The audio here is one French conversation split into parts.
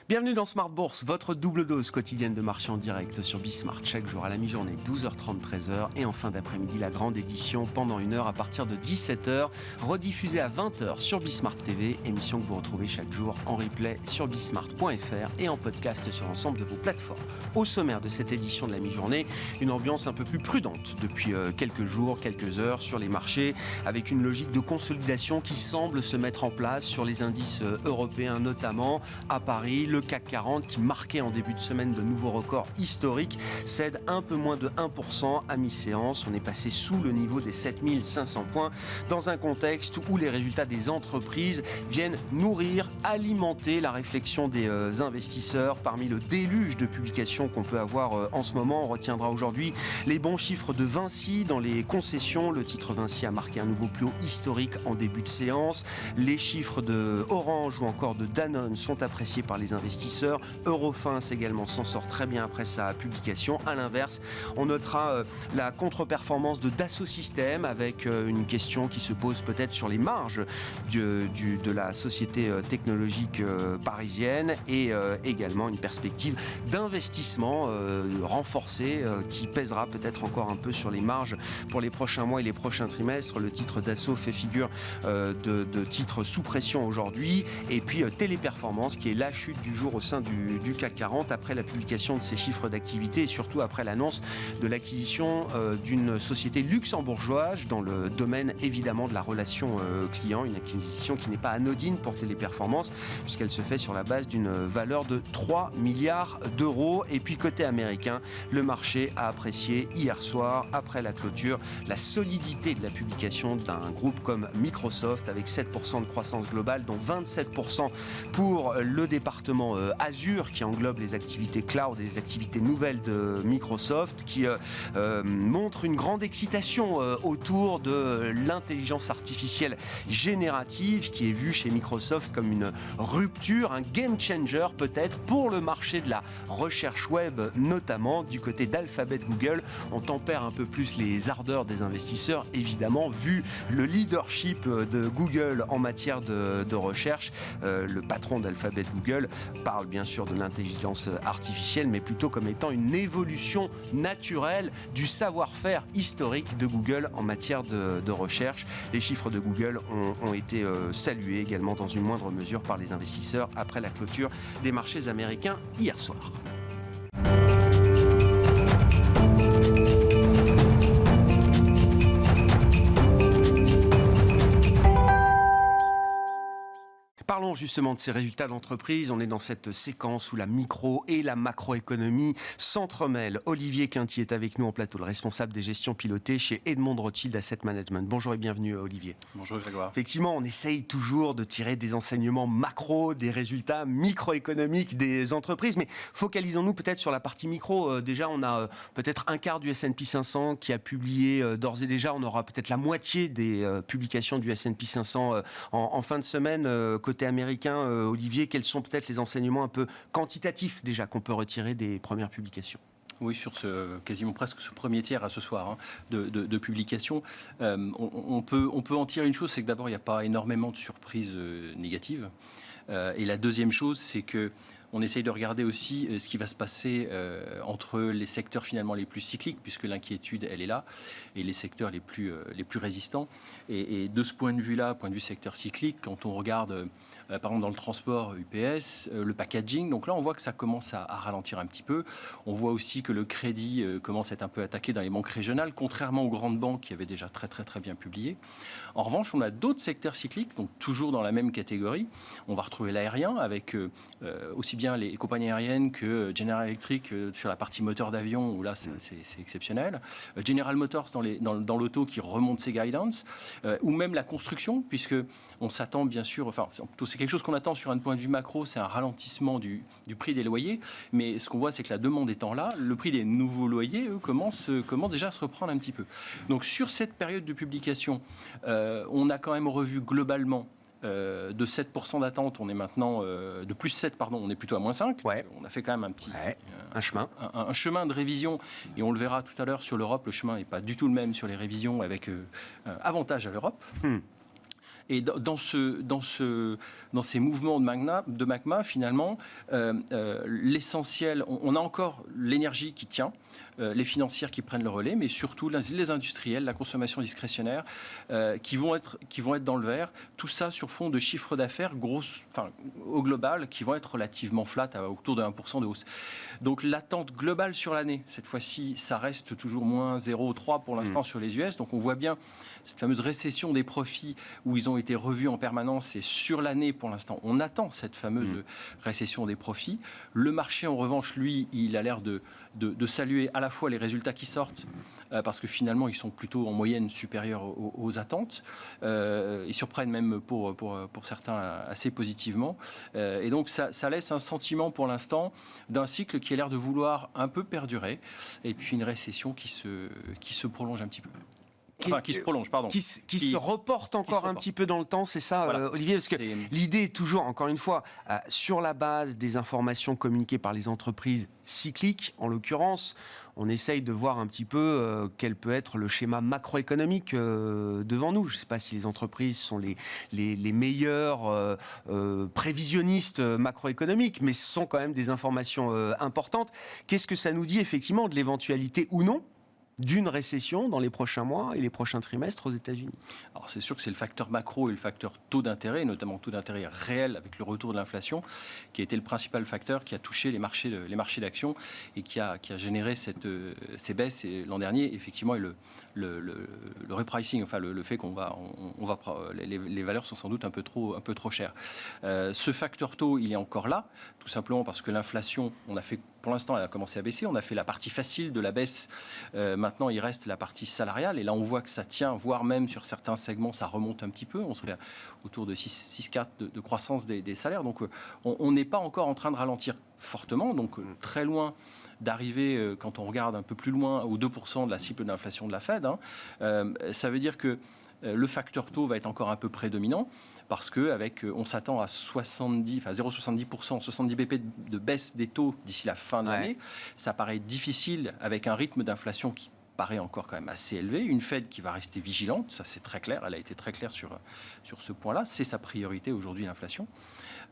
Bienvenue dans Smart Bourse, votre double dose quotidienne de marché en direct sur Bismart. Chaque jour à la mi-journée, 12h30, 13h. Et en fin d'après-midi, la grande édition pendant une heure à partir de 17h. Rediffusée à 20h sur Bismart TV. Émission que vous retrouvez chaque jour en replay sur bismart.fr et en podcast sur l'ensemble de vos plateformes. Au sommaire de cette édition de la mi-journée, une ambiance un peu plus prudente depuis quelques jours, quelques heures sur les marchés, avec une logique de consolidation qui semble se mettre en place sur les indices européens, notamment à Paris. Le CAC 40 qui marquait en début de semaine de nouveaux records historiques cède un peu moins de 1% à mi-séance. On est passé sous le niveau des 7500 points dans un contexte où les résultats des entreprises viennent nourrir, alimenter la réflexion des investisseurs. Parmi le déluge de publications qu'on peut avoir en ce moment, on retiendra aujourd'hui les bons chiffres de Vinci dans les concessions. Le titre Vinci a marqué un nouveau plus haut historique en début de séance. Les chiffres de Orange ou encore de Danone sont appréciés par les investisseurs. Eurofins également s'en sort très bien après sa publication. À l'inverse, on notera la contre-performance de Dassault Systèmes avec une question qui se pose peut-être sur les marges de la société technologique parisienne et également une perspective d'investissement renforcée qui pèsera peut-être encore un peu sur les marges pour les prochains mois et les prochains trimestres. Le titre Dassault fait figure de titre sous pression aujourd'hui. Et puis Téléperformance qui est la chute du jour au sein du CAC 40 après la publication de ses chiffres d'activité et surtout après l'annonce de l'acquisition d'une société luxembourgeoise dans le domaine évidemment de la relation client, une acquisition qui n'est pas anodine pour Téléperformance puisqu'elle se fait sur la base d'une valeur de 3 milliards d'euros. Et puis côté américain, le marché a apprécié hier soir après la clôture la solidité de la publication d'un groupe comme Microsoft avec 7% de croissance globale dont 27% pour le département Azure qui englobe les activités cloud et les activités nouvelles de Microsoft qui montre une grande excitation autour de l'intelligence artificielle générative qui est vue chez Microsoft comme une rupture, un game changer peut-être pour le marché de la recherche web notamment. Du côté d'Alphabet Google, on tempère un peu plus les ardeurs des investisseurs évidemment vu le leadership de Google en matière de recherche. Le patron d'Alphabet Google parle bien sûr de l'intelligence artificielle, mais plutôt comme étant une évolution naturelle du savoir-faire historique de Google en matière de recherche. Les chiffres de Google ont été salués également dans une moindre mesure par les investisseurs après la clôture des marchés américains hier soir. Parlons justement de ces résultats d'entreprise. On est dans cette séquence où la micro et la macroéconomie s'entremêlent. Olivier Quinty est avec nous en plateau, le responsable des gestions pilotées chez Edmond Rothschild Asset Management. Bonjour et bienvenue Olivier. Bonjour Grégoire. Effectivement, on essaye toujours de tirer des enseignements macro, des résultats microéconomiques des entreprises, mais focalisons-nous peut-être sur la partie micro. Déjà, on a peut-être un quart du S&P 500 qui a publié d'ores et déjà. On aura peut-être la moitié des publications du S&P 500 en fin de semaine. Côté américain, Olivier, quels sont peut-être les enseignements un peu quantitatifs déjà qu'on peut retirer des premières publications ? Oui, sur quasiment presque ce premier tiers à ce soir de publication, on peut en tirer une chose, c'est que d'abord il n'y a pas énormément de surprises négatives. Et la deuxième chose, c'est que on essaye de regarder aussi ce qui va se passer entre les secteurs finalement les plus cycliques, puisque l'inquiétude, elle est là, et les secteurs les plus résistants. Et de ce point de vue-là, point de vue secteur cyclique, quand on regarde, par exemple, dans le transport UPS, le packaging, donc là, on voit que ça commence à ralentir un petit peu. On voit aussi que le crédit commence à être un peu attaqué dans les banques régionales, contrairement aux grandes banques qui avaient déjà très, très, très bien publié. En revanche, on a d'autres secteurs cycliques, donc toujours dans la même catégorie. On va retrouver l'aérien avec aussi bien les compagnies aériennes que General Electric sur la partie moteur d'avion, où là c'est exceptionnel. General Motors dans l'auto qui remonte ses guidance, ou même la construction, puisque on s'attend bien sûr, enfin c'est quelque chose qu'on attend sur un point de vue macro, c'est un ralentissement du prix des loyers, mais ce qu'on voit c'est que la demande étant là, le prix des nouveaux loyers, eux, commence déjà à se reprendre un petit peu. Donc sur cette période de publication, on a quand même revu globalement de 7% d'attente, on est maintenant de plus 7, pardon, on est plutôt à moins 5. Ouais. On a fait quand même un petit chemin. Un chemin de révision, et on le verra tout à l'heure sur l'Europe, le chemin n'est pas du tout le même sur les révisions avec avantage à l'Europe. Et dans ces mouvements de magma finalement, l'essentiel, on a encore l'énergie qui tient, les financières qui prennent le relais, mais surtout les industriels, la consommation discrétionnaire, qui vont être dans le vert. Tout ça sur fond de chiffre d'affaires au global, qui vont être relativement flat, autour de 1% de hausse. Donc l'attente globale sur l'année, cette fois-ci, ça reste toujours moins 0,3 pour l'instant sur les US. Donc on voit bien cette fameuse récession des profits où ils ont été revus en permanence. Et sur l'année, pour l'instant, on attend cette fameuse récession des profits. Le marché, en revanche, lui, il a l'air de saluer à la fois les résultats qui sortent, parce que finalement, ils sont plutôt en moyenne supérieurs aux attentes. Ils surprennent même pour certains assez positivement. Et donc, ça laisse un sentiment pour l'instant d'un cycle qui a l'air de vouloir un peu perdurer. Et puis, une récession qui se prolonge un petit peu. Enfin, qui se prolonge, pardon. Qui se reporte encore un petit peu dans le temps, c'est ça, voilà. Olivier? Parce que l'idée est toujours, encore une fois, sur la base des informations communiquées par les entreprises cycliques, en l'occurrence, on essaye de voir un petit peu quel peut être le schéma macroéconomique devant nous. Je ne sais pas si les entreprises sont les meilleurs prévisionnistes macroéconomiques, mais ce sont quand même des informations importantes. Qu'est-ce que ça nous dit effectivement de l'éventualité ou non d'une récession dans les prochains mois et les prochains trimestres aux États-Unis? Alors c'est sûr que c'est le facteur macro et le facteur taux d'intérêt, notamment taux d'intérêt réel avec le retour de l'inflation, qui a été le principal facteur qui a touché les marchés d'actions et qui a généré ces baisses l'an dernier, effectivement, et le repricing, enfin le fait qu'on va les valeurs sont sans doute un peu trop chères. Ce facteur taux, il est encore là, tout simplement parce que l'inflation, pour l'instant, elle a commencé à baisser. On a fait la partie facile de la baisse. Maintenant, il reste la partie salariale. Et là, on voit que ça tient, voire même sur certains segments, ça remonte un petit peu. On serait autour de 6,4 de croissance des salaires. Donc, on n'est pas encore en train de ralentir fortement. Donc, très loin d'arriver, quand on regarde un peu plus loin, aux 2% de la cible d'inflation de la Fed. Ça veut dire que le facteur taux va être encore un peu prédominant parce on s'attend à 0,70%, 70 BP de baisse des taux d'ici la fin de l'année. Ça paraît difficile avec un rythme d'inflation qui paraît encore quand même assez élevé. Une Fed qui va rester vigilante, ça c'est très clair, elle a été très claire sur ce point-là. C'est sa priorité aujourd'hui, l'inflation.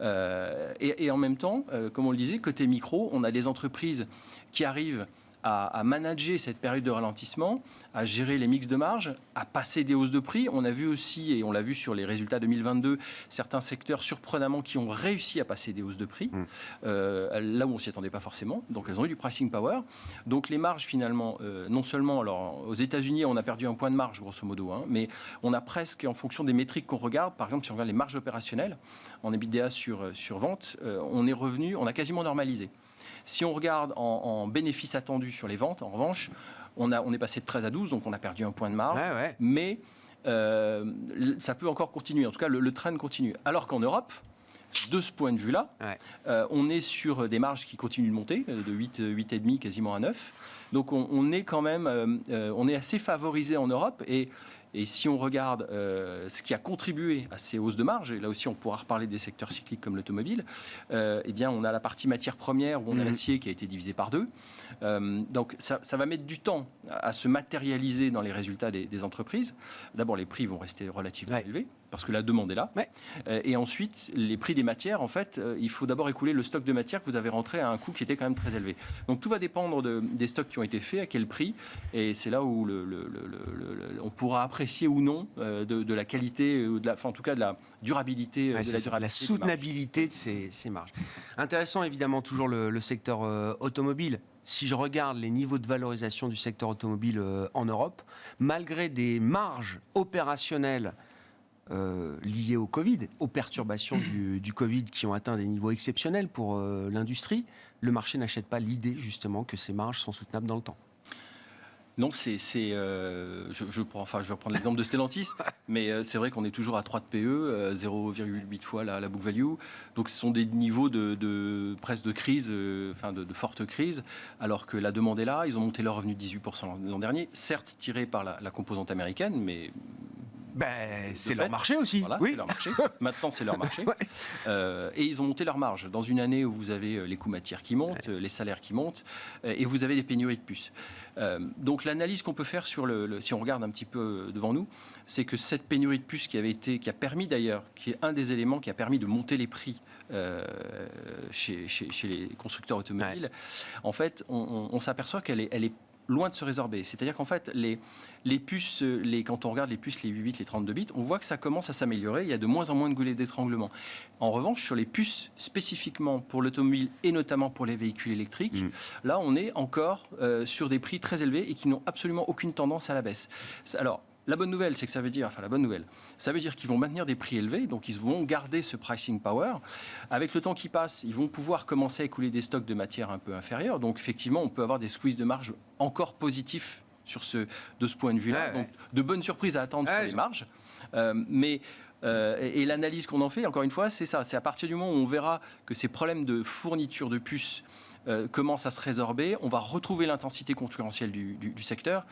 Et en même temps, comme on le disait, côté micro, on a des entreprises qui arrivent à manager cette période de ralentissement, à gérer les mix de marge, à passer des hausses de prix. On a vu aussi, et on l'a vu sur les résultats 2022, certains secteurs surprenamment qui ont réussi à passer des hausses de prix, là où on ne s'y attendait pas forcément. Donc elles ont eu du pricing power. Donc les marges finalement, non seulement, alors aux États-Unis on a perdu un point de marge grosso modo, mais on a presque, en fonction des métriques qu'on regarde, par exemple si on regarde les marges opérationnelles, en EBITDA sur vente, on a quasiment normalisé. Si on regarde en bénéfices attendus sur les ventes, en revanche, on est passé de 13 à 12, donc on a perdu un point de marge. Mais ça peut encore continuer. En tout cas, le trend continue. Alors qu'en Europe, de ce point de vue-là, on est sur des marges qui continuent de monter, de 8,5 quasiment à 9. Donc on est quand même, on est assez favorisé en Europe. Et si on regarde ce qui a contribué à ces hausses de marge, et là aussi on pourra reparler des secteurs cycliques comme l'automobile, eh bien on a la partie matière première où on a l'acier qui a été divisé par 2. Donc ça va mettre du temps à se matérialiser dans les résultats des entreprises. D'abord les prix vont rester relativement élevés parce que la demande est là. Et ensuite les prix des matières, en fait, il faut d'abord écouler le stock de matières que vous avez rentré à un coût qui était quand même très élevé. Donc tout va dépendre des stocks qui ont été faits, à quel prix, et c'est là où on pourra apprécier ou non de la qualité, en tout cas de la durabilité, de la soutenabilité de ces marges. Intéressant évidemment toujours le secteur automobile. Si je regarde les niveaux de valorisation du secteur automobile en Europe, malgré des marges opérationnelles liées au Covid, aux perturbations du Covid qui ont atteint des niveaux exceptionnels pour l'industrie, le marché n'achète pas l'idée justement que ces marges sont soutenables dans le temps. Non, je vais prendre l'exemple de Stellantis, mais c'est vrai qu'on est toujours à 3 de PE, 0,8 fois la book value. Donc ce sont des niveaux presque de crise, de forte crise, alors que la demande est là. Ils ont monté leur revenu de 18% l'an dernier, certes tiré par la composante américaine, mais C'est leur marché aussi. Voilà, oui. c'est leur marché. Maintenant, c'est leur marché. Et ils ont monté leur marge. Dans une année où vous avez les coûts matières qui montent, les salaires qui montent, et vous avez des pénuries de puces. Donc l'analyse qu'on peut faire si on regarde un petit peu devant nous, c'est que cette pénurie de puces qui a permis d'ailleurs, qui est un des éléments qui a permis de monter les prix chez les constructeurs automobiles, en fait, on s'aperçoit qu'elle est loin de se résorber. C'est-à-dire qu'en fait, les puces, quand on regarde les puces, les 8 bits, les 32 bits, on voit que ça commence à s'améliorer. Il y a de moins en moins de goulets d'étranglement. En revanche, sur les puces spécifiquement pour l'automobile et notamment pour les véhicules électriques, là, on est encore sur des prix très élevés et qui n'ont absolument aucune tendance à la baisse. Alors, la bonne nouvelle, c'est que ça veut dire qu'ils vont maintenir des prix élevés, donc ils vont garder ce pricing power. Avec le temps qui passe, ils vont pouvoir commencer à écouler des stocks de matière un peu inférieurs. Donc effectivement, on peut avoir des squeezes de marge encore positifs de ce point de vue-là. Donc de bonnes surprises à attendre sur les marges. Et l'analyse qu'on en fait, encore une fois, c'est ça. C'est à partir du moment où on verra que ces problèmes de fourniture de puces commence à se résorber, on va retrouver l'intensité concurrentielle du secteur.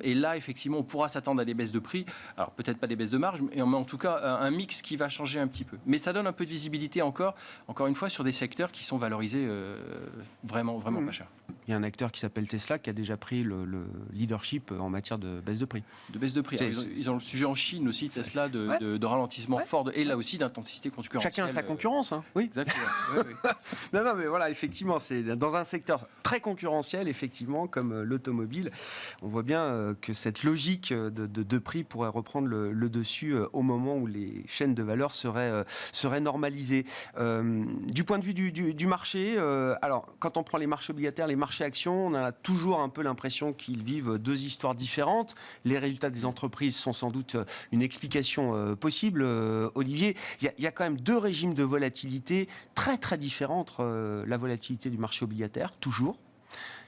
Et là, effectivement, on pourra s'attendre à des baisses de prix. Alors, peut-être pas des baisses de marge, mais en tout cas, un mix qui va changer un petit peu. Mais ça donne un peu de visibilité encore une fois, sur des secteurs qui sont valorisés vraiment pas cher. Il y a un acteur qui s'appelle Tesla qui a déjà pris le leadership en matière de baisse de prix. De baisse de prix. Ils ont le sujet en Chine aussi, Tesla, de ralentissement fort, et là aussi d'intensité concurrentielle. Chacun a sa concurrence, hein. Oui. Exactement. Oui. Non, mais voilà, effectivement, c'est dans un secteur très concurrentiel, effectivement, comme l'automobile. On voit bien que cette logique de prix pourrait reprendre le dessus au moment où les chaînes de valeur seraient normalisées. Du point de vue du marché, alors, quand on prend les marchés obligataires, les marchés actions, on a toujours un peu l'impression qu'ils vivent deux histoires différentes. Les résultats des entreprises sont sans doute une explication possible. Olivier, il y a quand même deux régimes de volatilité très très différents entre la volatilité du marché obligataire, toujours,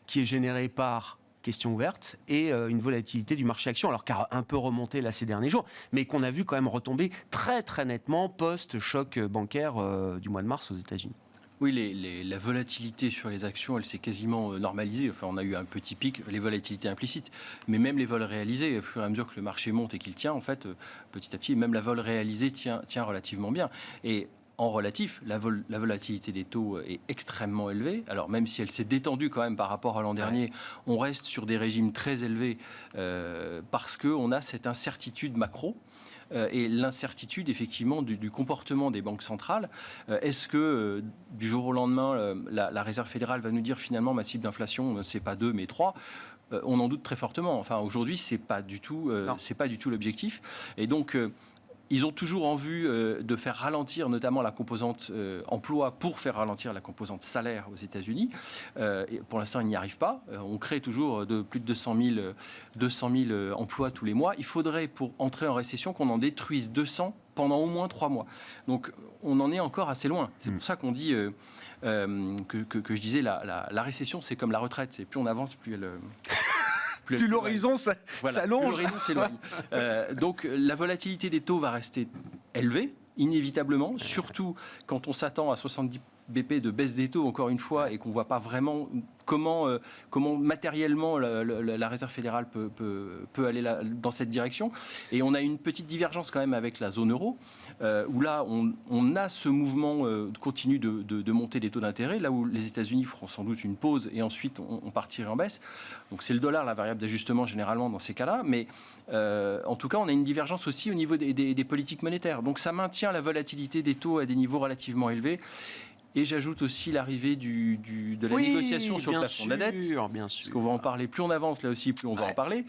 qui est générée par question ouverte, et une volatilité du marché action, alors qui a un peu remonté là ces derniers jours, mais qu'on a vu quand même retomber très très nettement post-choc bancaire du mois de mars aux États-Unis. Oui, la volatilité sur les actions, elle s'est quasiment normalisée. Enfin, on a eu un petit pic, les volatilités implicites, mais même les vols réalisés, au fur et à mesure que le marché monte et qu'il tient, en fait, petit à petit, même la vol réalisée tient relativement bien. Et en relatif, la volatilité des taux est extrêmement élevée. Alors, même si elle s'est détendue quand même par rapport à l'an dernier, on reste sur des régimes très élevés parce qu'on a cette incertitude macro. Et l'incertitude, effectivement, du comportement des banques centrales. Est-ce que, du jour au lendemain, la Réserve fédérale va nous dire, finalement, ma cible d'inflation, c'est pas 2, mais 3 ? On en doute très fortement. Enfin, aujourd'hui, c'est pas du tout l'objectif. Et donc, ils ont toujours en vue de faire ralentir notamment la composante emploi pour faire ralentir la composante salaire aux États-Unis. Et pour l'instant, ils n'y arrivent pas. On crée toujours plus de 200 000 emplois tous les mois. Il faudrait, pour entrer en récession, qu'on en détruise 200 pendant au moins 3 mois. Donc, on en est encore assez loin. C'est pour ça qu'on dit que je disais la récession, c'est comme la retraite. C'est plus on avance, plus elle... Plus l'horizon s'allonge. Plus l'horizon s'éloigne. Donc la volatilité des taux va rester élevée, inévitablement, surtout quand on s'attend à 70 BP de baisse des taux, encore une fois, et qu'on ne voit pas vraiment comment matériellement la Réserve fédérale peut aller dans cette direction. Et on a une petite divergence quand même avec la zone euro, où là, on a ce mouvement continu de montée des taux d'intérêt, là où les États-Unis feront sans doute une pause et ensuite on partirait en baisse. Donc c'est le dollar, la variable d'ajustement généralement dans ces cas-là. Mais en tout cas, on a une divergence aussi au niveau des politiques monétaires. Donc ça maintient la volatilité des taux à des niveaux relativement élevés. Et j'ajoute aussi l'arrivée de la négociation sur le plafond de la dette. Bien sûr. Parce qu'on va en parler. Plus on avance, là aussi, plus on va en parler.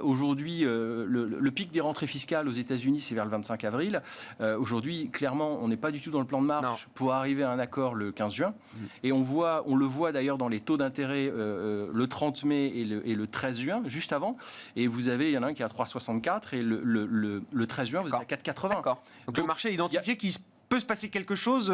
Aujourd'hui, le pic des rentrées fiscales aux États-Unis, c'est vers le 25 avril. Aujourd'hui, clairement, on n'est pas du tout dans le plan de marche pour arriver à un accord le 15 juin. Et on le voit d'ailleurs dans les taux d'intérêt le 30 mai et le 13 juin, juste avant. Et il y en a un qui est à 3,64 et le 13 juin, vous êtes à 4,80. D'accord. Donc le marché a identifié qu'il peut se passer quelque chose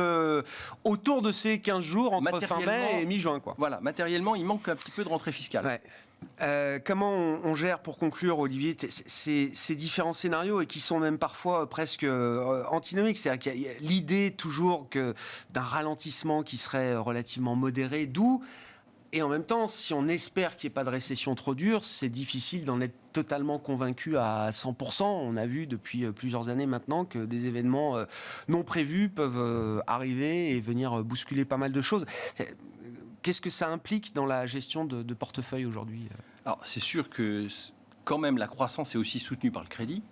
autour de ces 15 jours entre fin mai et mi-juin, quoi. Voilà, matériellement, il manque un petit peu de rentrée fiscale. Ouais. Comment on gère, pour conclure, Olivier, ces différents scénarios et qui sont même parfois presque antinomiques? C'est-à-dire qu'il y a l'idée toujours d'un ralentissement qui serait relativement modéré, d'où Et en même temps, si on espère qu'il n'y ait pas de récession trop dure, c'est difficile d'en être totalement convaincu à 100%. On a vu depuis plusieurs années maintenant que des événements non prévus peuvent arriver et venir bousculer pas mal de choses. Qu'est-ce que ça implique dans la gestion de portefeuille aujourd'hui ? Alors, c'est sûr que quand même la croissance est aussi soutenue par le crédit.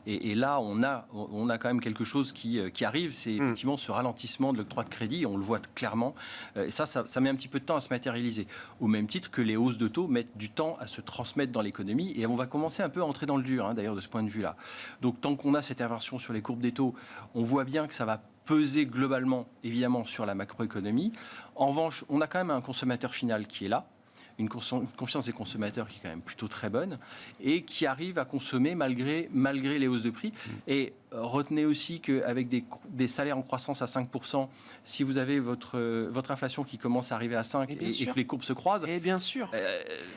Et là, on a quand même quelque chose qui arrive, c'est effectivement ce ralentissement de l'octroi de crédit, on le voit clairement, et ça met un petit peu de temps à se matérialiser, au même titre que les hausses de taux mettent du temps à se transmettre dans l'économie, et on va commencer un peu à entrer dans le dur, d'ailleurs, de ce point de vue-là. Donc, tant qu'on a cette inversion sur les courbes des taux, on voit bien que ça va peser globalement, évidemment, sur la macroéconomie. En revanche, on a quand même un consommateur final qui est là, une confiance des consommateurs qui est quand même plutôt très bonne et qui arrive à consommer malgré les hausses de prix. Et retenez aussi qu'avec des salaires en croissance à 5%, si vous avez votre inflation qui commense à arriver à 5% et que les courbes se croisent, et bien sûr.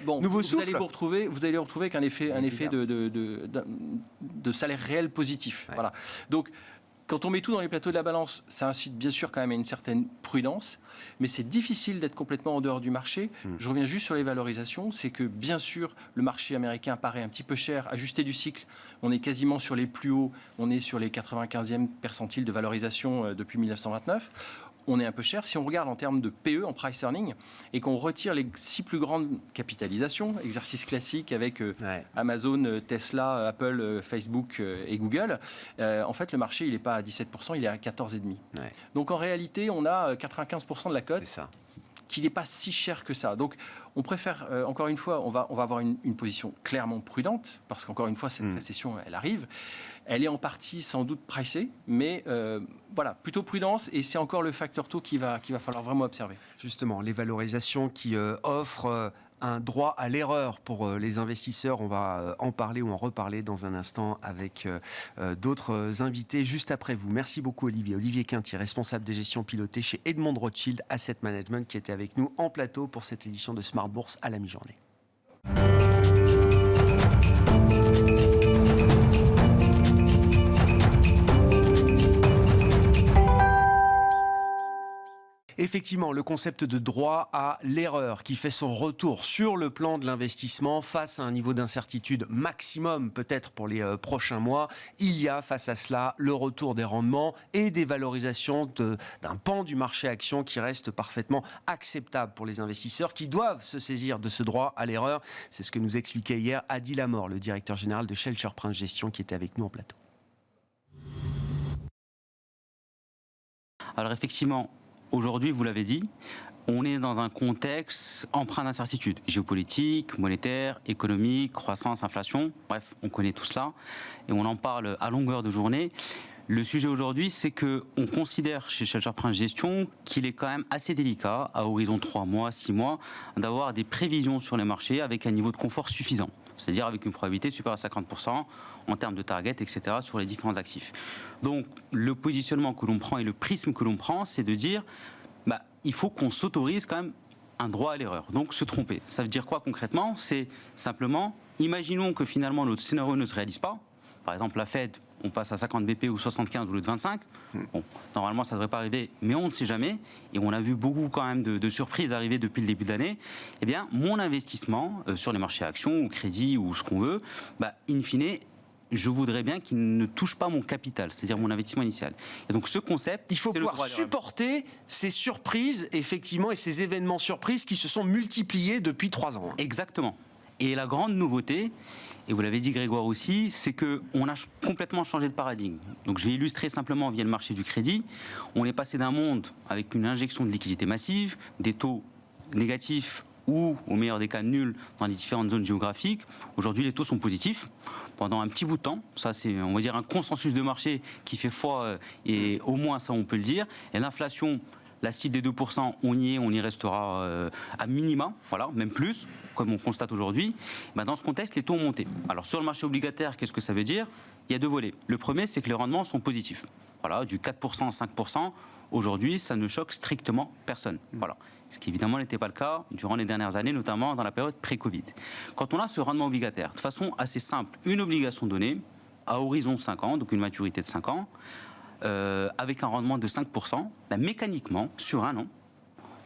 Vous allez vous retrouver avec un effet de salaire réel positif. Ouais. Voilà. Donc, quand on met tout dans les plateaux de la balance, ça incite bien sûr quand même à une certaine prudence, mais c'est difficile d'être complètement en dehors du marché. Je reviens juste sur les valorisations, c'est que bien sûr le marché américain paraît un petit peu cher, ajusté du cycle, on est quasiment sur les plus hauts, on est sur les 95e percentiles de valorisation depuis 1929. On est un peu cher. Si on regarde en termes de PE, en price earning, et qu'on retire les 6 plus grandes capitalisations, exercice classique avec Amazon, Tesla, Apple, Facebook et Google, en fait, le marché, il n'est pas à 17%, il est à 14,5%. Ouais. Donc, en réalité, on a 95% de la cote qui n'est pas si cher que ça. Donc, on préfère, encore une fois, on va avoir une position clairement prudente, parce qu'encore une fois, cette récession, elle arrive. Elle est en partie sans doute pricée, mais voilà, plutôt prudence, et c'est encore le facteur taux qu'il va falloir vraiment observer. Justement, les valorisations qui offrent un droit à l'erreur pour les investisseurs, on va en parler ou en reparler dans un instant avec d'autres invités juste après vous. Merci beaucoup Olivier. Olivier Quintier, responsable des gestions pilotées chez Edmond Rothschild Asset Management, qui était avec nous en plateau pour cette édition de Smart Bourse à la mi-journée. Effectivement, le concept de droit à l'erreur qui fait son retour sur le plan de l'investissement face à un niveau d'incertitude maximum peut-être pour les prochains mois. Il y a face à cela le retour des rendements et des valorisations d'un pan du marché action qui reste parfaitement acceptable pour les investisseurs qui doivent se saisir de ce droit à l'erreur. C'est ce que nous expliquait hier Adi Lamor, le directeur général de Shelter Prince Gestion, qui était avec nous en plateau. Alors effectivement, aujourd'hui, vous l'avez dit, on est dans un contexte empreint d'incertitude géopolitique, monétaire, économique, croissance, inflation. Bref, on connaît tout cela et on en parle à longueur de journée. Le sujet aujourd'hui, c'est qu'on considère chez Shelter Prince Gestion qu'il est quand même assez délicat, à horizon 3 mois, 6 mois, d'avoir des prévisions sur les marchés avec un niveau de confort suffisant. C'est-à-dire avec une probabilité supérieure à 50% en termes de target, etc., sur les différents actifs. Donc, le positionnement que l'on prend et le prisme que l'on prend, c'est de dire, il faut qu'on s'autorise quand même un droit à l'erreur. Donc, se tromper. Ça veut dire quoi concrètement ? C'est simplement, imaginons que finalement notre scénario ne se réalise pas. Par exemple, la Fed, on passe à 50 BP ou 75 au lieu de 25. Bon, normalement, ça ne devrait pas arriver, mais on ne sait jamais. Et on a vu beaucoup quand même de surprises arriver depuis le début de l'année. Eh bien, mon investissement sur les marchés actions ou crédit ou ce qu'on veut, in fine, je voudrais bien qu'il ne touche pas mon capital, c'est-à-dire mon investissement initial. Et donc ce concept, il faut pouvoir supporter ces surprises, effectivement, et ces événements surprises qui se sont multipliés depuis 3 ans. Exactement. Et la grande nouveauté, et vous l'avez dit Grégoire aussi, c'est qu'on a complètement changé de paradigme. Donc je vais illustrer simplement via le marché du crédit. On est passé d'un monde avec une injection de liquidités massive, des taux négatifs ou, au meilleur des cas, nuls dans les différentes zones géographiques. Aujourd'hui, les taux sont positifs pendant un petit bout de temps. Ça, c'est, on va dire, un consensus de marché qui fait foi, et au moins ça, on peut le dire. Et l'inflation, la cible des 2%, on y restera à minima, voilà, même plus, comme on constate aujourd'hui. Dans ce contexte, les taux ont monté. Alors, sur le marché obligataire, qu'est-ce que ça veut dire ? Il y a 2 volets. Le premier, c'est que les rendements sont positifs. Voilà, du 4% à 5%, aujourd'hui, ça ne choque strictement personne. Voilà. Ce qui évidemment n'était pas le cas durant les dernières années, notamment dans la période pré-Covid. Quand on a ce rendement obligataire, de façon assez simple, une obligation donnée à horizon 5 ans, donc une maturité de 5 ans, avec un rendement de 5%, mécaniquement, sur un an,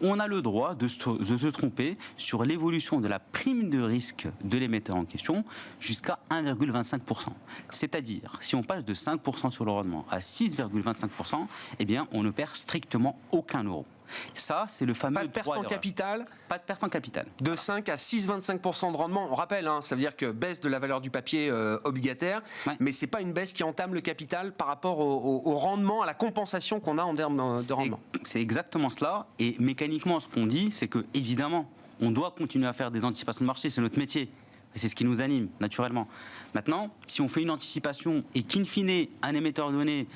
on a le droit de se tromper sur l'évolution de la prime de risque de l'émetteur en question jusqu'à 1,25%. C'est-à-dire, si on passe de 5% sur le rendement à 6,25%, eh bien, on ne perd strictement aucun euro. Ça, c'est le fameux pas de perte en capital. Pas de perte en capital. De 5 à 6,25% de rendement. On rappelle, hein, ça veut dire que baisse de la valeur du papier obligataire, Ouais. mais c'est pas une baisse qui entame le capital par rapport au rendement, à la compensation qu'on a en termes de rendement. C'est exactement cela. Et mécaniquement, ce qu'on dit, c'est que évidemment, on doit continuer à faire des anticipations de marché. C'est notre métier. Et c'est ce qui nous anime, naturellement. Maintenant, si on fait une anticipation et qu'in fine, un émetteur donné,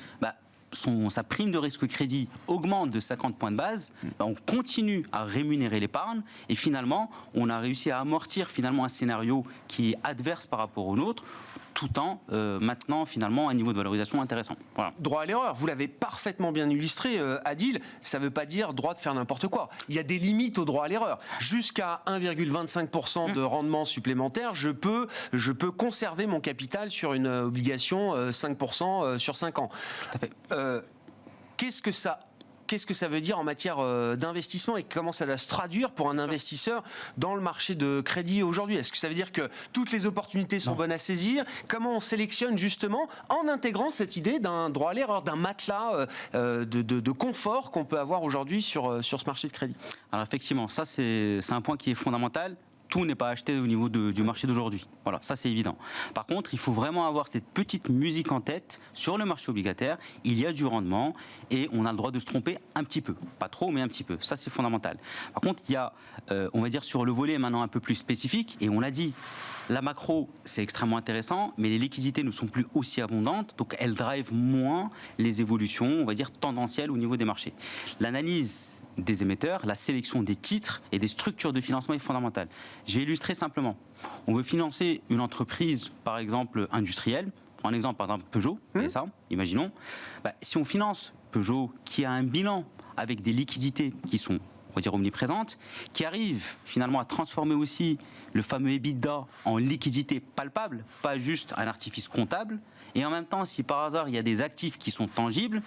sa prime de risque crédit augmente de 50 points de base, on continue à rémunérer l'épargne et finalement, on a réussi à amortir finalement un scénario qui est adverse par rapport au nôtre, tout en maintenant finalement un niveau de valorisation intéressant. Voilà. Droit à l'erreur, vous l'avez parfaitement bien illustré, Adil, ça ne veut pas dire droit de faire n'importe quoi. Il y a des limites au droit à l'erreur. Jusqu'à 1,25% de rendement supplémentaire, je peux conserver mon capital sur une obligation 5% sur 5 ans. Tout à fait. Qu'est-ce que ça veut dire en matière d'investissement et comment ça va se traduire pour un investisseur dans le marché de crédit aujourd'hui? Est-ce que ça veut dire que toutes les opportunités sont bonnes à saisir? Comment on sélectionne justement en intégrant cette idée d'un droit à l'erreur, d'un matelas de confort qu'on peut avoir aujourd'hui sur ce marché de crédit? Alors effectivement, ça c'est un point qui est fondamental. Tout n'est pas acheté au niveau du marché d'aujourd'hui. Voilà, ça c'est évident. Par contre, il faut vraiment avoir cette petite musique en tête sur le marché obligataire. Il y a du rendement et on a le droit de se tromper un petit peu. Pas trop, mais un petit peu. Ça c'est fondamental. Par contre, il y a, on va dire sur le volet maintenant un peu plus spécifique, et on l'a dit, la macro c'est extrêmement intéressant, mais les liquidités ne sont plus aussi abondantes, donc elles drivent moins les évolutions, on va dire tendancielles au niveau des marchés. L'analyse des émetteurs, la sélection des titres et des structures de financement est fondamentale. Je vais illustrer simplement. On veut financer une entreprise, par exemple industrielle. Un exemple, par exemple Peugeot, ça, imaginons. Si on finance Peugeot qui a un bilan avec des liquidités qui sont, on va dire, omniprésentes, qui arrive finalement à transformer aussi le fameux EBITDA en liquidité palpable, pas juste un artifice comptable. Et en même temps, si par hasard il y a des actifs qui sont tangibles,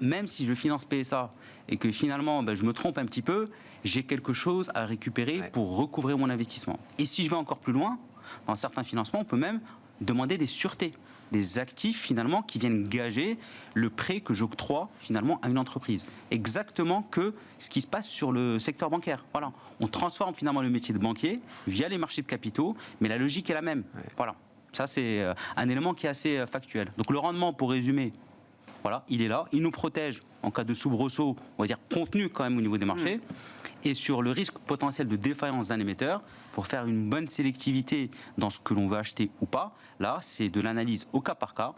même si je finance PSA et que finalement je me trompe un petit peu, j'ai quelque chose à récupérer pour recouvrir mon investissement. Et si je vais encore plus loin, dans certains financements, on peut même demander des sûretés, des actifs finalement qui viennent gager le prêt que j'octroie finalement à une entreprise. Exactement que ce qui se passe sur le secteur bancaire. Voilà, on transforme finalement le métier de banquier via les marchés de capitaux, mais la logique est la même. Voilà. Ça, c'est un élément qui est assez factuel. Donc le rendement, pour résumer, voilà, il est là. Il nous protège en cas de soubresaut, on va dire contenu quand même au niveau des marchés. Et sur le risque potentiel de défaillance d'un émetteur, pour faire une bonne sélectivité dans ce que l'on veut acheter ou pas, là, c'est de l'analyse au cas par cas,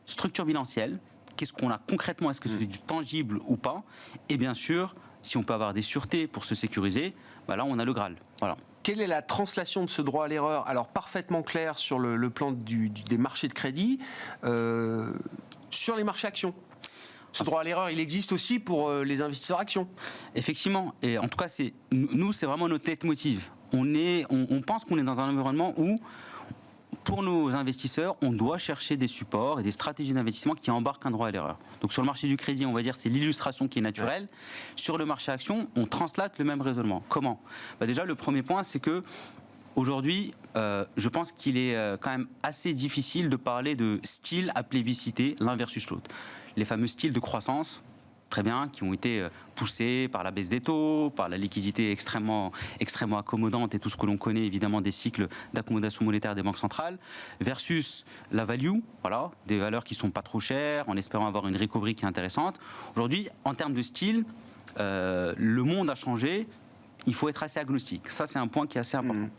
structure bilancielle, qu'est-ce qu'on a concrètement, est-ce que c'est du tangible ou pas, et bien sûr, si on peut avoir des sûretés pour se sécuriser, là, on a le Graal. Voilà. Quelle est la translation de ce droit à l'erreur? Alors parfaitement clair sur le plan des marchés de crédit, sur les marchés actions. Ce droit à l'erreur, il existe aussi pour les investisseurs actions. Effectivement, et en tout cas, nous, c'est vraiment notre leitmotiv. On pense qu'on est dans un environnement où, pour nos investisseurs, on doit chercher des supports et des stratégies d'investissement qui embarquent un droit à l'erreur. Donc sur le marché du crédit, on va dire c'est l'illustration qui est naturelle. Ouais. Sur le marché action, on translate le même raisonnement. Comment? Déjà, le premier point, c'est que aujourd'hui, je pense qu'il est quand même assez difficile de parler de style à plébisciter l'un versus l'autre. Les fameux styles de croissance, très bien, qui ont été poussés par la baisse des taux, par la liquidité extrêmement accommodante et tout ce que l'on connaît évidemment des cycles d'accommodation monétaire des banques centrales, versus la value, voilà, des valeurs qui sont pas trop chères, en espérant avoir une recovery qui est intéressante. Aujourd'hui, en termes de style, le monde a changé, il faut être assez agnostique. Ça, c'est un point qui est assez important.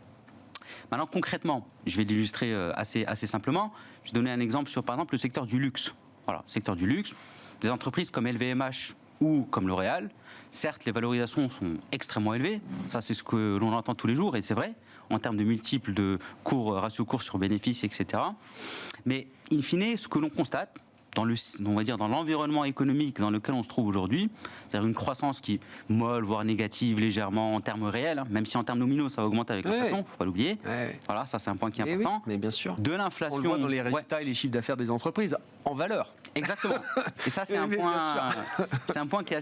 Maintenant, concrètement, je vais l'illustrer assez simplement. Je vais donner un exemple sur, par exemple, le secteur du luxe. Voilà, secteur du luxe. Des entreprises comme LVMH ou comme L'Oréal, certes, les valorisations sont extrêmement élevées. Ça, c'est ce que l'on entend tous les jours, et c'est vrai, en termes de multiples de ratio cours sur bénéfices, etc. Mais, in fine, ce que l'on constate, on va dire dans l'environnement économique dans lequel on se trouve aujourd'hui, c'est-à-dire une croissance qui est molle, voire négative légèrement en termes réels, même si en termes nominaux ça va augmenter avec l'inflation, il ne faut pas l'oublier. Voilà, ça c'est un point qui est important. Mais bien sûr. De l'inflation. On le voit dans les résultats et les chiffres d'affaires des entreprises. en valeur. Exactement. Et ça, c'est un point qui est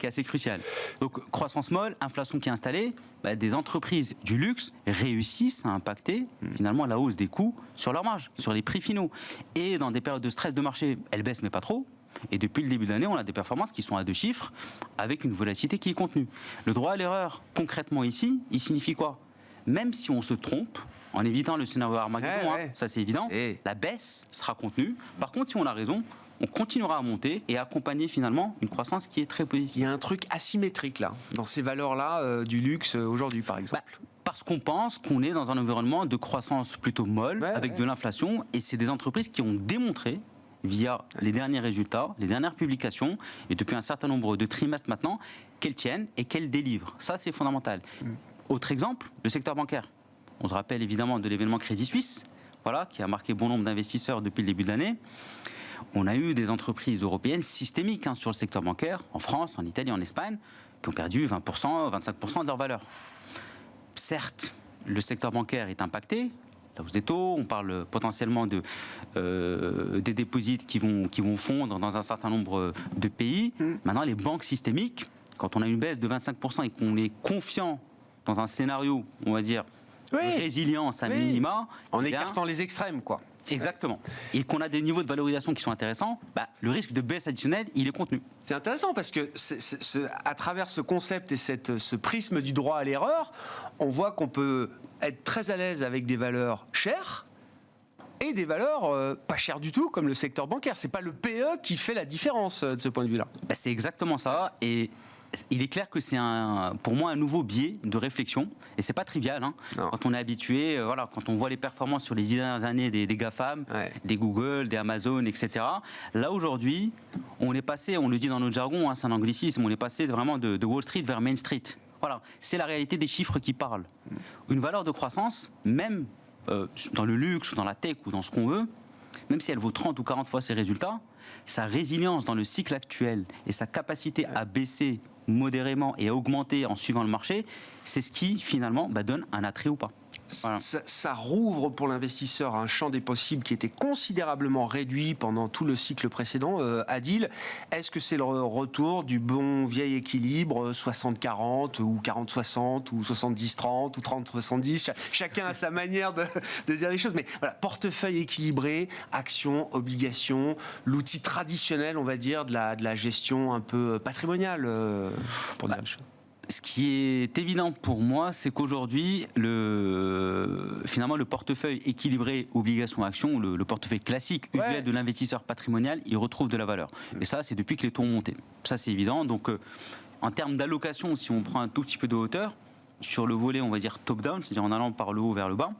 assez crucial. Donc, croissance molle, inflation qui est installée, des entreprises du luxe réussissent à impacter finalement la hausse des coûts sur leurs marges, sur les prix finaux. Et dans des périodes de stress de marché, elles baissent mais pas trop. Et depuis le début de l'année, on a des performances qui sont à 2 chiffres, avec une volatilité qui est contenue. Le droit à l'erreur, concrètement ici, il signifie quoi ? Même si on se trompe, en évitant le scénario Armageddon, ça c'est évident, la baisse sera contenue. Par contre, si on a raison, on continuera à monter et à accompagner finalement une croissance qui est très positive. Il y a un truc asymétrique là, dans ces valeurs-là du luxe aujourd'hui par exemple. Parce qu'on pense qu'on est dans un environnement de croissance plutôt molle, avec de l'inflation, et c'est des entreprises qui ont démontré, via les derniers résultats, les dernières publications, et depuis un certain nombre de trimestres maintenant, qu'elles tiennent et qu'elles délivrent. Ça, c'est fondamental. Autre exemple, le secteur bancaire. On se rappelle évidemment de l'événement Crédit Suisse, qui a marqué bon nombre d'investisseurs depuis le début de l'année. On a eu des entreprises européennes systémiques sur le secteur bancaire, en France, en Italie, en Espagne, qui ont perdu 20%, 25% de leur valeur. Certes, le secteur bancaire est impacté, la hausse des taux, on parle potentiellement des dépôts qui vont fondre dans un certain nombre de pays. Maintenant, les banques systémiques, quand on a une baisse de 25% et qu'on est confiant dans un scénario, on va dire, de résilience à minima... En écartant les extrêmes, quoi. Exactement. Et qu'on a des niveaux de valorisation qui sont intéressants, le risque de baisse additionnelle, il est contenu. C'est intéressant parce que à travers ce concept et ce prisme du droit à l'erreur, on voit qu'on peut être très à l'aise avec des valeurs chères et des valeurs pas chères du tout, comme le secteur bancaire. C'est pas le PE qui fait la différence de ce point de vue-là. C'est exactement ça. Et il est clair que c'est pour moi un nouveau biais de réflexion, et c'est pas trivial. Quand on est habitué, quand on voit les performances sur les 10 dernières années des GAFAM, des Google, des Amazon, etc. Là aujourd'hui, on est passé, on le dit dans notre jargon, c'est un anglicisme, on est passé vraiment de Wall Street vers Main Street. Voilà, c'est la réalité des chiffres qui parlent. Une valeur de croissance, même dans le luxe, dans la tech ou dans ce qu'on veut, même si elle vaut 30 ou 40 fois ses résultats, sa résilience dans le cycle actuel et sa capacité à baisser modérément et à augmenter en suivant le marché, c'est ce qui finalement donne un attrait ou pas. Voilà. Ça rouvre pour l'investisseur un champ des possibles qui était considérablement réduit pendant tout le cycle précédent. Adil, est-ce que c'est le retour du bon vieil équilibre 60-40 ou 40-60 ou 70-30 ou 30-70 Chacun a sa manière de dire les choses, mais voilà, portefeuille équilibré, actions, obligations, l'outil traditionnel, on va dire, de la gestion un peu patrimoniale pour dire les choses. Ce qui est évident pour moi, c'est qu'aujourd'hui, finalement, le portefeuille équilibré obligation-action, le portefeuille classique usuel de l'investisseur patrimonial, il retrouve de la valeur. Et ça, c'est depuis que les taux ont monté. Ça, c'est évident. Donc, en termes d'allocation, si on prend un tout petit peu de hauteur, sur le volet, on va dire top-down, c'est-à-dire en allant par le haut vers le bas,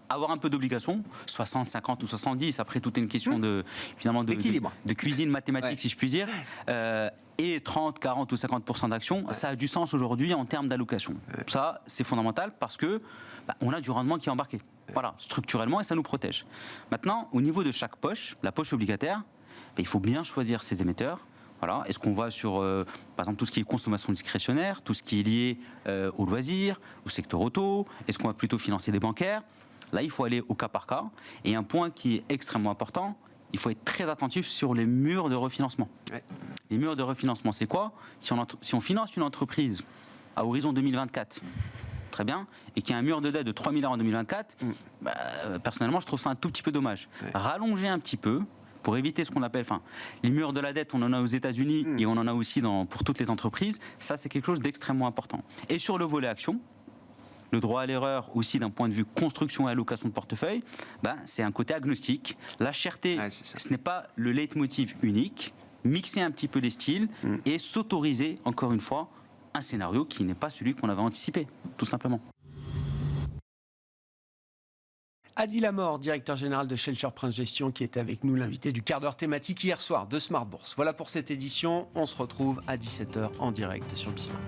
avoir un peu d'obligations, 60, 50 ou 70, après tout est une question de cuisine mathématique, si je puis dire, et 30, 40 ou 50% d'actions, ça a du sens aujourd'hui en termes d'allocation. Ça, c'est fondamental parce que on a du rendement qui est embarqué, structurellement, et ça nous protège. Maintenant, au niveau de chaque poche, la poche obligataire, il faut bien choisir ses émetteurs. Est-ce qu'on va sur, par exemple, tout ce qui est consommation discrétionnaire, tout ce qui est lié aux loisirs, au secteur auto? Est-ce qu'on va plutôt financer des bancaires? Là, il faut aller au cas par cas. Et un point qui est extrêmement important, il faut être très attentif sur les murs de refinancement. Les murs de refinancement, c'est quoi? Si on finance une entreprise à horizon 2024, très bien, et qu'il y a un mur de dette de 3 milliards en 2024, personnellement, je trouve ça un tout petit peu dommage. Rallonger un petit peu, pour éviter ce qu'on appelle, les murs de la dette, on en a aux États-Unis et on en a aussi pour toutes les entreprises. Ça, c'est quelque chose d'extrêmement important. Et sur le volet action, le droit à l'erreur aussi d'un point de vue construction et allocation de portefeuille, c'est un côté agnostique. La cherté, ce n'est pas le leitmotiv unique. Mixer un petit peu les styles et s'autoriser, encore une fois, un scénario qui n'est pas celui qu'on avait anticipé, tout simplement. Adil Amor, directeur général de Shelter Prince Gestion, qui était avec nous, l'invité du quart d'heure thématique hier soir de Smart Bourse. Voilà pour cette édition. On se retrouve à 17h en direct sur Bismart.